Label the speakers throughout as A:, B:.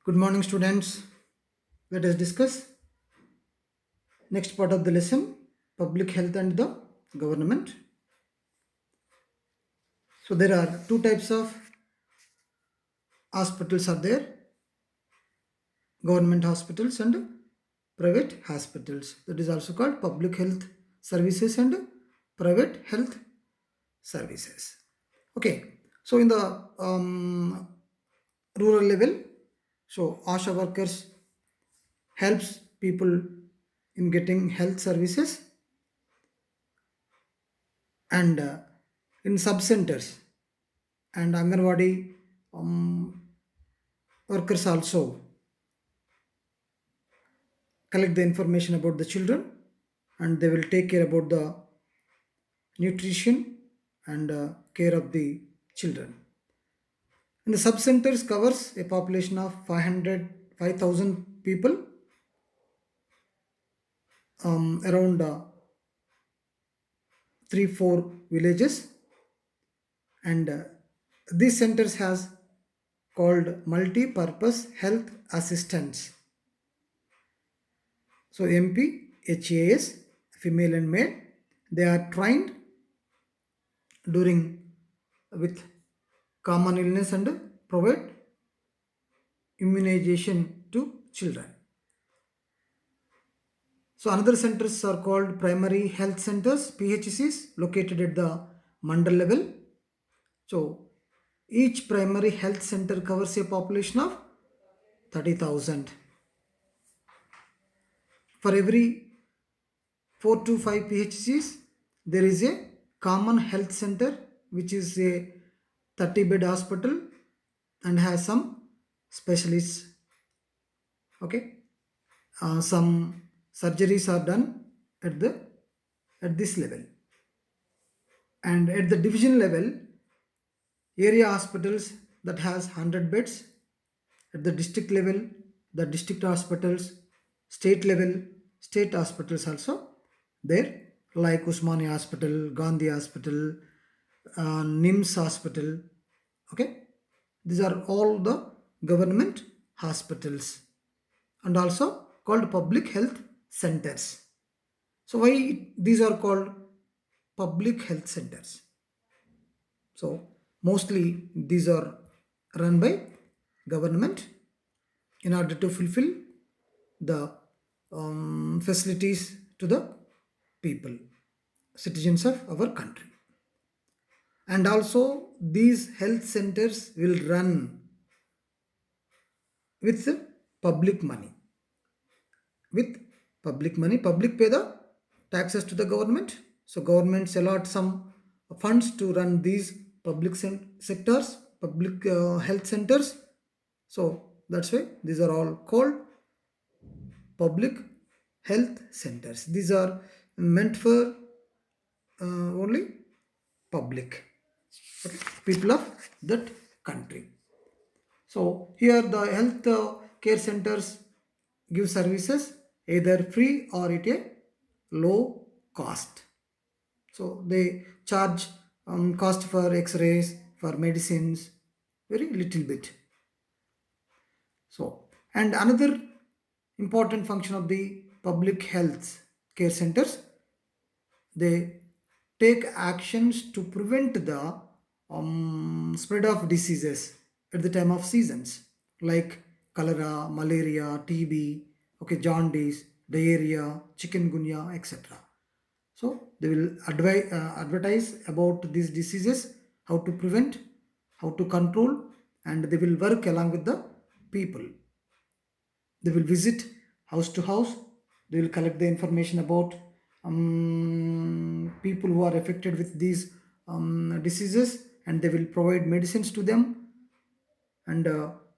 A: Good morning, students. Let us discuss next part of the lesson, public health and the government. So there are two types of hospitals are there, government hospitals and private hospitals. That is also called public health services and private health services. Okay. So in the rural level, so ASHA workers helps people in getting health services and in sub centers and Anganwadi workers also collect the information about the children and they will take care about the nutrition and care of the children. And the sub centers covers a population of 5,000 people around 3 4 villages and these centers has called multi-purpose health assistants. So MP, HAS, female and male, they are trained during with common illness and provide immunization to children. So another centers are called primary health centers, PHCs, located at the mandal level. So each primary health center covers a population of 30,000. For every 4 to 5 PHCs, there is a common health center which is a 30-bed hospital and has some specialists. Okay, some surgeries are done at this level, and at the division level, area hospitals that has 100 beds. At the district level, the district hospitals, state level, state hospitals also there, like Usmani Hospital, Gandhi Hospital, NIMS Hospital. Okay, these are all the government hospitals and also called public health centers. So why these are called public health centers? So mostly these are run by government in order to fulfill the facilities to the people, citizens of our country. And also these health centers will run with public money. With public money, public pay the taxes to the government. So governments allot some funds to run these public sectors, public health centers. So that's why these are all called public health centers. These are meant for only public, okay, people of that country. So here the health care centers give services either free or at a low cost. So they charge cost for X-rays, for medicines, very little bit. So and another important function of the public health care centers, they take actions to prevent the spread of diseases at the time of seasons like cholera, malaria, TB, okay, jaundice, diarrhea, chikungunya, etc. So they will advertise about these diseases, how to prevent, how to control, and they will work along with the people. They will visit house to house. They will collect the information about people who are affected with these diseases, and they will provide medicines to them. And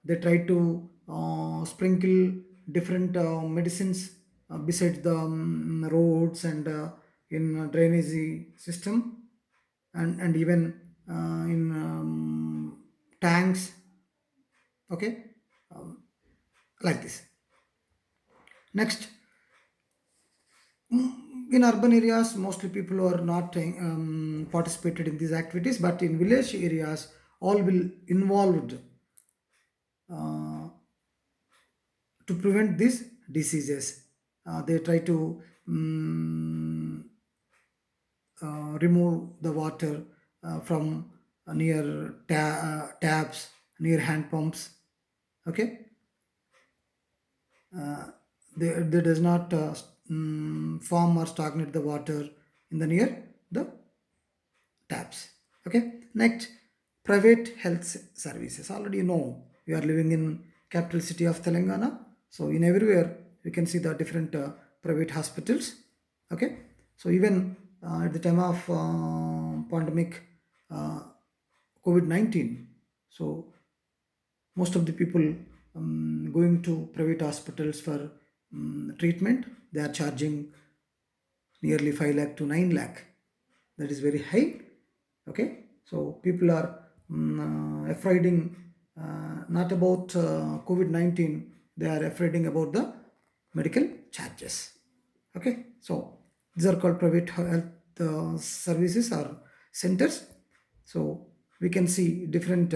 A: they try to sprinkle different medicines besides the roads and in drainage system, and even in tanks. Okay, like this. Next, in urban areas, mostly people are not participated in these activities, but in village areas, all will involved to prevent these diseases. They try to remove the water from near taps, near hand pumps. Okay, they does not form or stagnate the water in the near the taps. Okay, next, private health services. Already you know we are living in capital city of Telangana, so in everywhere you can see the different private hospitals. Okay, so even at the time of pandemic, uh, COVID-19, so most of the people going to private hospitals for treatment, they are charging nearly 5 lakh to 9 lakh. That is very high. Okay, so people are afraiding not about COVID-19, they are afraiding about the medical charges. Okay, so these are called private health services or centers. So we can see different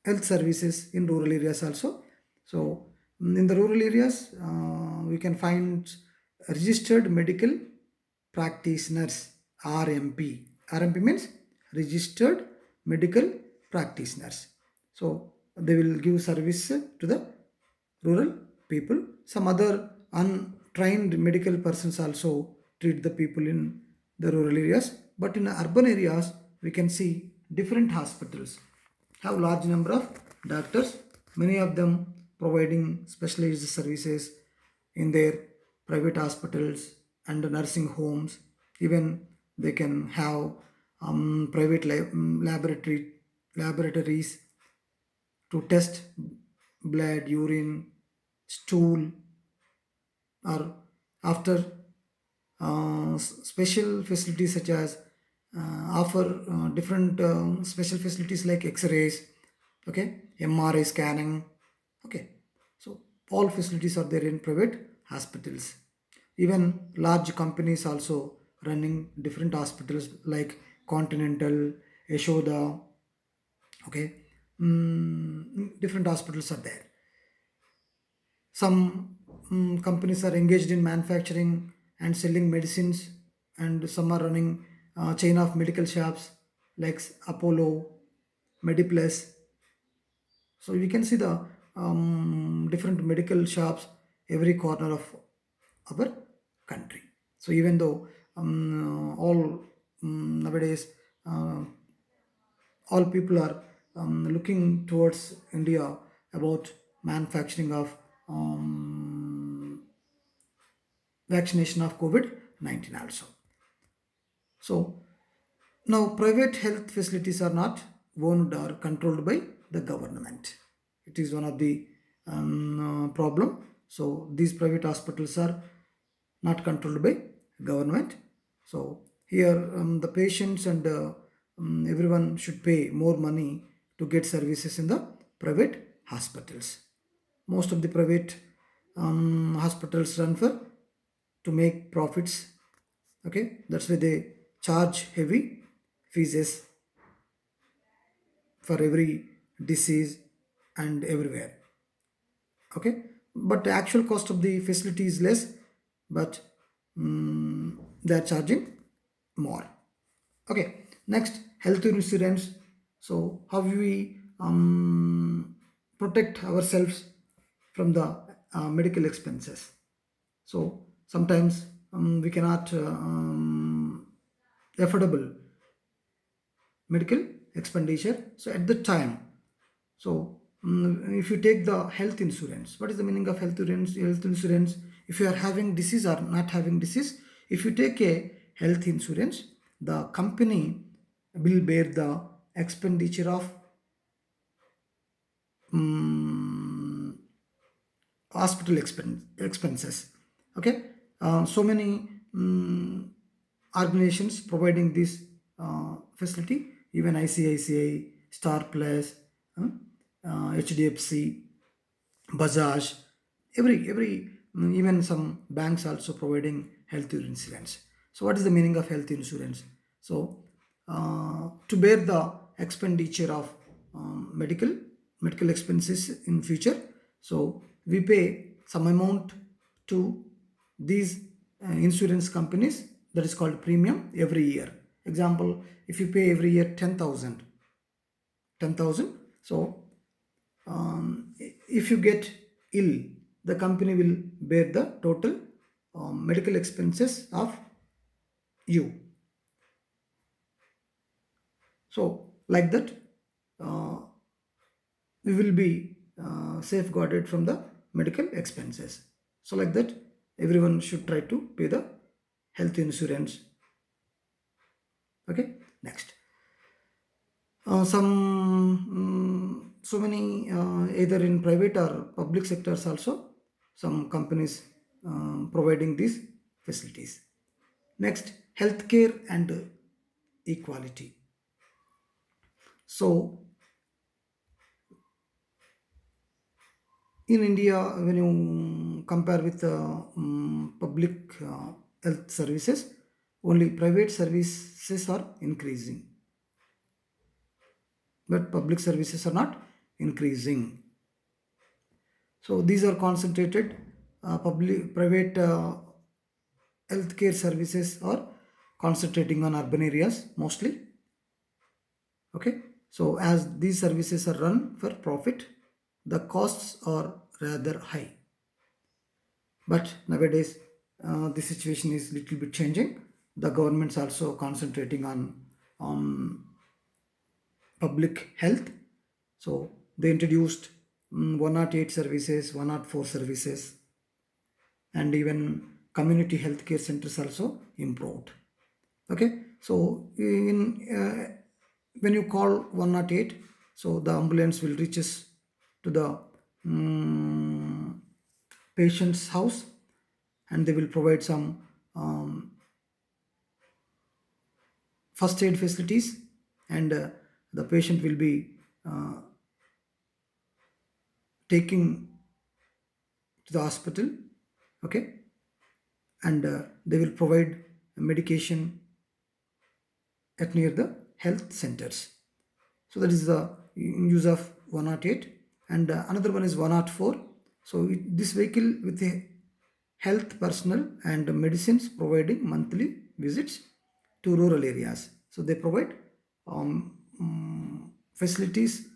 A: health services in rural areas also. So in the rural areas, we can find registered medical practitioners, RMP. RMP means registered medical practitioners. So they will give service to the rural people. Some other untrained medical persons also treat the people in the rural areas. But in urban areas, we can see different hospitals have large number of doctors, many of them providing specialized services in their private hospitals and nursing homes. Even they can have private laboratories to test blood, urine, stool, or after special facilities such as offer different special facilities like x-rays, okay, MRI scanning. Okay, so all facilities are there in private hospitals. Even large companies also running different hospitals like Continental, Yashoda. Okay, different hospitals are there. Some companies are engaged in manufacturing and selling medicines, and some are running chain of medical shops like Apollo, Mediplus. So we can see the different medical shops every corner of our country. So even though all nowadays uh, all people are looking towards India about manufacturing of vaccination of COVID-19 also. So now private health facilities are not owned or controlled by the government. It is one of the problem. So these private hospitals are not controlled by government. So here the patients and everyone should pay more money to get services in the private hospitals. Most of the private hospitals run for to make profits. Okay, that's why they charge heavy fees for every disease and everywhere. Okay, but the actual cost of the facility is less, but they are charging more. Okay, next, health insurance. So how we protect ourselves from the medical expenses. So sometimes we cannot affordable medical expenditure. So at the time, so if you take the health insurance, what is the meaning of health insurance? Health insurance, if you are having disease or not having disease, if you take a health insurance, the company will bear the expenditure of hospital expenses. Okay, so many organizations providing this facility, even ICICI, Star Plus, HDFC, Bajaj, every even some banks also providing health insurance. So what is the meaning of health insurance? So to bear the expenditure of medical expenses in future, So we pay some amount to these insurance companies, that is called premium, every year. Example, if you pay every year 10,000. So if you get ill, the company will bear the total medical expenses of you. So like that, uh, we will be safeguarded from the medical expenses. So like that, everyone should try to pay the health insurance. Okay, next. So many either in private or public sectors also, some companies providing these facilities. Next, healthcare and equality. So in India, when you compare with public health services, only private services are increasing, but public services are not increasing. So these are concentrated. Public private healthcare services are concentrating on urban areas mostly. Okay, so as these services are run for profit, the costs are rather high. But nowadays, the situation is little bit changing. The government's also concentrating on public health. So they introduced 108 services, 104 services, and even community healthcare centers also improved. Okay, so in when you call 108, so the ambulance will reaches to the mm, patient's house, and they will provide some first aid facilities, and the patient will be taken to the hospital. Okay, and they will provide medication at near the health centers. So that is the use of 108, and another one is 104. So this vehicle with a health personnel and medicines providing monthly visits to rural areas. So they provide facilities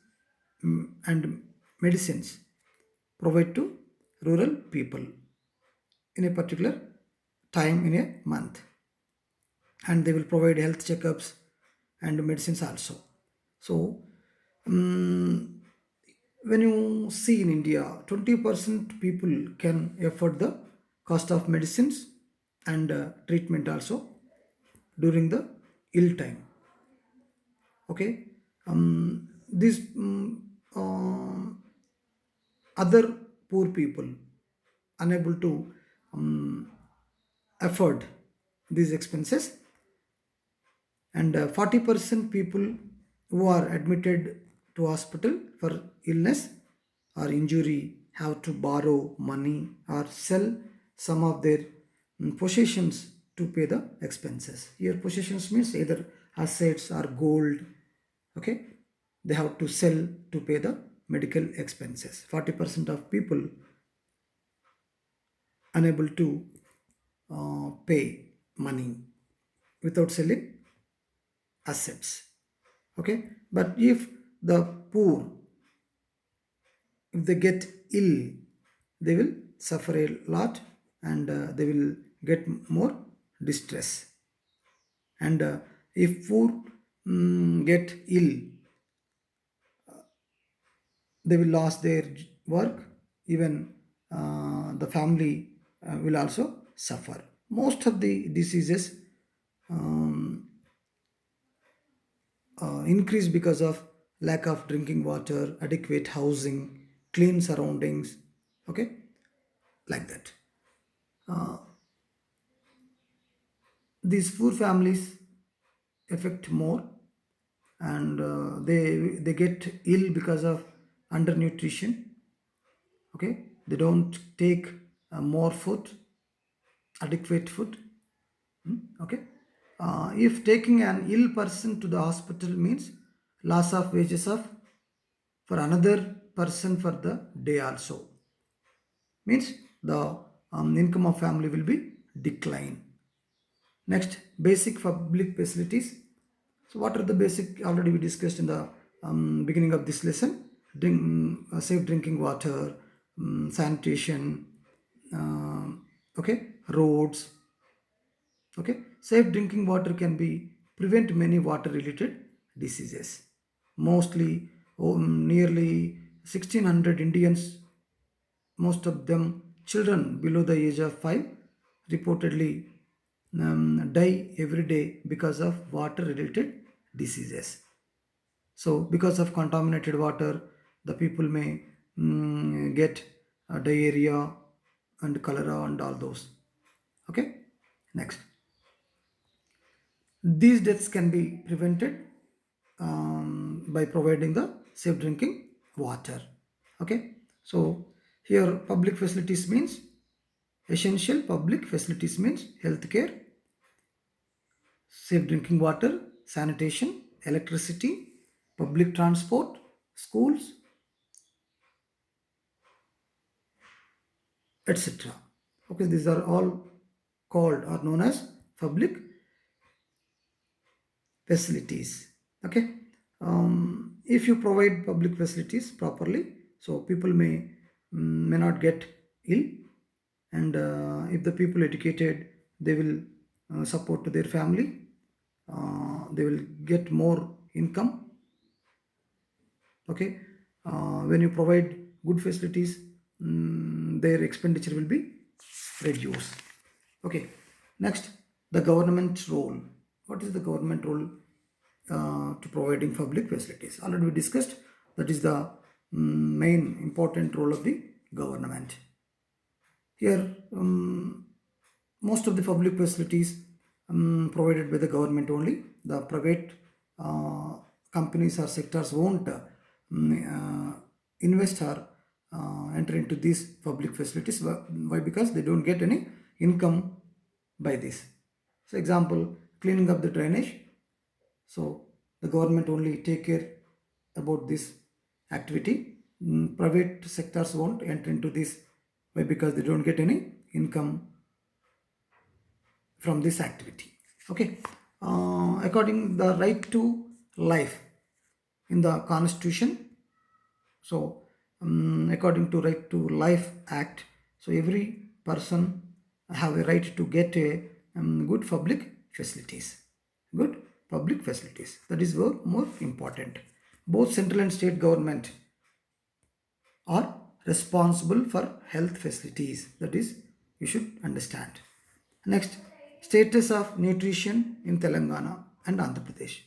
A: and medicines provide to rural people in a particular time in a month, and they will provide health checkups and medicines also. So when you see in India, 20% people can afford the cost of medicines and treatment also during the ill time. Okay, these other poor people unable to um, afford these expenses, and 40% people who are admitted to hospital for illness or injury have to borrow money or sell some of their possessions to pay the expenses. Here possessions means either assets or gold. Okay, they have to sell to pay the medical expenses. 40% of people unable to pay money without selling assets. Okay, but if the poor, if they get ill, they will suffer a lot, and they will get more distress. And if poor get ill, they will lose their work. Even the family will also suffer. Most of the diseases increase because of lack of drinking water, adequate housing, clean surroundings. Okay, like that. These poor families affect more, and they get ill because of undernutrition. Okay, they don't take more food, adequate food. Okay, if taking an ill person to the hospital means loss of wages of for another person for the day also. means the income of family will be decline. Next, basic public facilities. So what are the basic, already we discussed in the beginning of this lesson. Safe drinking water, sanitation, okay, roads. Okay, safe drinking water can be prevent many water related diseases. Mostly, nearly 1600 Indians, most of them children below the age of 5, reportedly die every day because of water related diseases. So because of contaminated water, the people may get diarrhea and cholera and all those. Okay, next, these deaths can be prevented by providing the safe drinking water. Okay, so here public facilities means essential public facilities means healthcare, safe drinking water, sanitation, electricity, public transport, schools, etc. Okay, these are all called or known as public facilities. Okay, if you provide public facilities properly, so people may not get ill, and if the people educated, they will support to their family, they will get more income. Okay, when you provide good facilities, their expenditure will be reduced. Okay, next, the government role. What is the government role to providing public facilities? Already we discussed, that is the main important role of the government. Here, most of the public facilities provided by the government only. The private uh, companies or sectors won't invest or enter into these public facilities. Why? Because they don't get any income by this. So example, cleaning up the drainage. So the government only take care about this activity. Private sectors won't enter into this. Why? Because they don't get any income from this activity. Okay, according the right to life in the constitution. So according to right to life act, so every person have a right to get a good public facilities. Good public facilities, that is more important. Both central and state government are responsible for health facilities, that is you should understand. Next, status of nutrition in Telangana and Andhra Pradesh.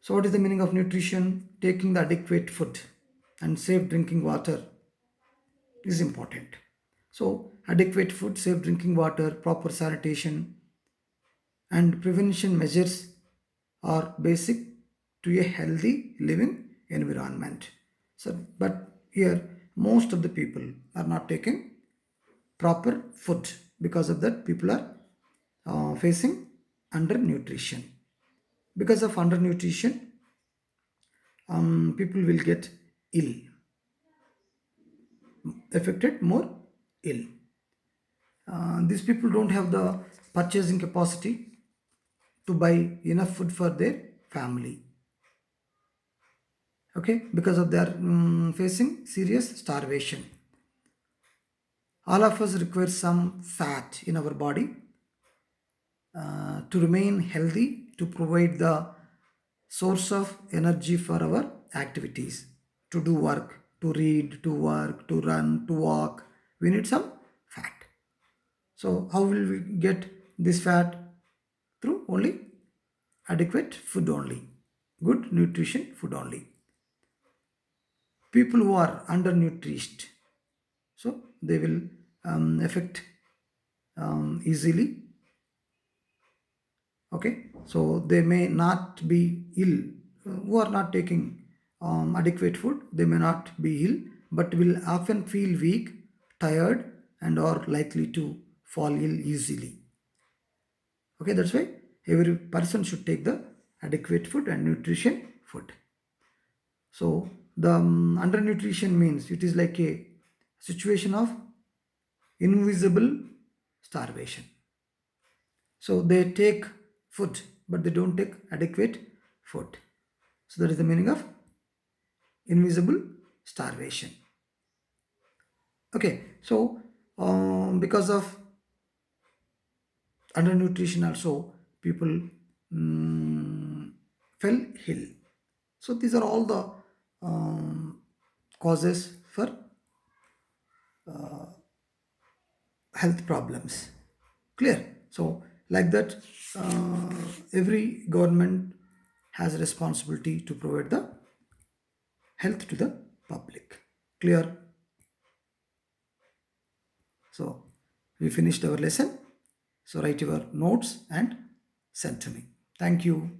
A: So what is the meaning of nutrition? Taking the adequate food and safe drinking water is important. So adequate food, safe drinking water, proper sanitation and prevention measures are basic to a healthy living environment. So but here most of the people are not taking proper food. Because of that, people are facing undernutrition. Because of undernutrition, people will get ill, affected more ill. These people don't have the purchasing capacity to buy enough food for their family. Okay, because of their facing serious starvation. All of us require some fat in our body to remain healthy, to provide the source of energy for our activities, to do work, to read, to work, to run, to walk. We need some fat. So, how will we get this fat? Through only adequate food only, good nutrition food only. People who are undernourished, so they will affect easily. Okay, so they may not be ill, who are not taking adequate food, they may not be ill, but will often feel weak, tired and are likely to fall ill easily. Okay, that's why every person should take the adequate food and nutrition food. So the undernutrition means it is like a situation of invisible starvation. So they take food, but they don't take adequate food. So that is the meaning of invisible starvation. Okay, so because of undernutrition, also people fell ill. So these are all the causes for health problems. Clear? So like that, every government has a responsibility to provide the health to the public. Clear? So we finished our lesson. So write your notes and send to me. Thank you.